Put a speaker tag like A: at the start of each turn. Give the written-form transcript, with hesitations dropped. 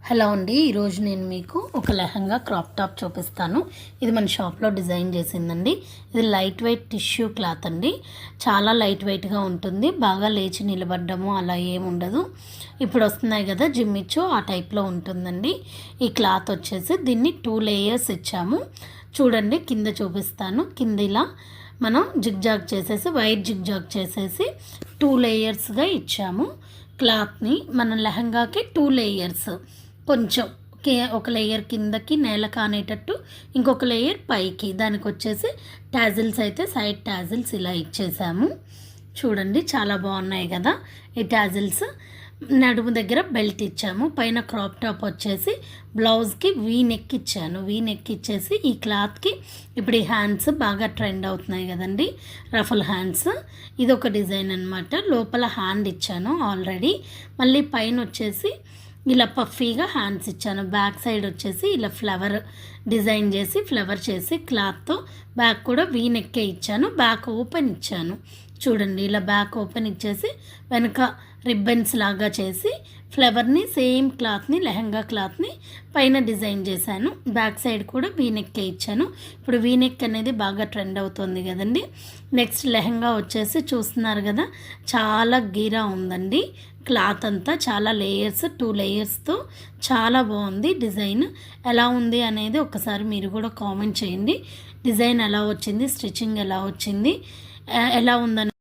A: Hello అండి, ఈరోజు నేను మీకు ఒక లెహంగా క్రాప్ టాప్ చూపిస్తాను. ఇది మన షాప్లో డిజైన్ చేసిందండి. ఇది లైట్ వెయిట్ టిష్యూ క్లాత్ అండి. చాలా లైట్ వెయిట్గా ఉంటుంది. బాగా లేచి నిలబడ్డము అలా ఏముండదు. ఇప్పుడు వస్తున్నాయి కదా జిమ్మిచ్చు, ఆ టైప్లో ఉంటుందండి. ఈ క్లాత్ వచ్చేసి దీన్ని 2 లేయర్స్ ఇచ్చాము. చూడండి, కింద చూపిస్తాను. కింద ఇలా మనం జిగ్జాగ్ చేసేసి వైట్ జిగ్జాగ్ చేసేసి 2 లేయర్స్గా ఇచ్చాము. క్లాత్ని మన లెహంగాకి 2 లేయర్స్, కొంచెం ఒక లేయర్ కిందకి నేల కానేటట్టు, ఇంకొక లేయర్ పైకి. దానికి వచ్చేసి టాజిల్స్ అయితే సైడ్ టాజిల్స్ ఇలా ఇచ్చేసాము. చూడండి, చాలా బాగున్నాయి కదా ఈ టాజిల్స్. నడుము దగ్గర బెల్ట్ ఇచ్చాము. పైన క్రాప్ టాప్ వచ్చేసి బ్లౌజ్కి వీ నెక్ ఇచ్చాను. వీ నెక్ ఇచ్చేసి ఈ క్లాత్కి ఇప్పుడు ఈ హ్యాండ్స్ బాగా ట్రెండ్ అవుతున్నాయి కదండి, రఫల్ హ్యాండ్స్. ఇది ఒక డిజైన్ అనమాట. లోపల హ్యాండ్ ఇచ్చాను ఆల్రెడీ. మళ్ళీ పైన వచ్చేసి ఇలా పఫీగా హ్యాండ్స్ ఇచ్చాను. బ్యాక్ సైడ్ వచ్చేసి ఇలా ఫ్లవర్ డిజైన్ చేసి ఫ్లవర్ చేసి క్లాత్తో బ్యాక్ కూడా వీ నెక్కే ఇచ్చాను. బ్యాక్ ఓపెన్ ఇచ్చాను. చూడండి, ఇలా బ్యాక్ ఓపెన్ ఇచ్చేసి వెనక రిబ్బన్స్ లాగా చేసి ఫ్లవర్ని సేమ్ క్లాత్ని లెహంగా క్లాత్ని పైన డిజైన్ చేశాను. బ్యాక్ సైడ్ కూడా వీ నెక్కే ఇచ్చాను. ఇప్పుడు వీ నెక్ అనేది బాగా ట్రెండ్ అవుతుంది కదండి. నెక్స్ట్ లెహంగా వచ్చేసి చూస్తున్నారు కదా, చాలా గీరా ఉందండి. క్లాత్ అంతా చాలా లేయర్స్, 2 లేయర్స్తో చాలా బాగుంది. డిజైన్ ఎలా ఉంది అనేది ఒకసారి మీరు కూడా కామెంట్ చేయండి. డిజైన్ ఎలా వచ్చింది, స్టిచ్చింగ్ ఎలా వచ్చింది, ఎలా ఉందని.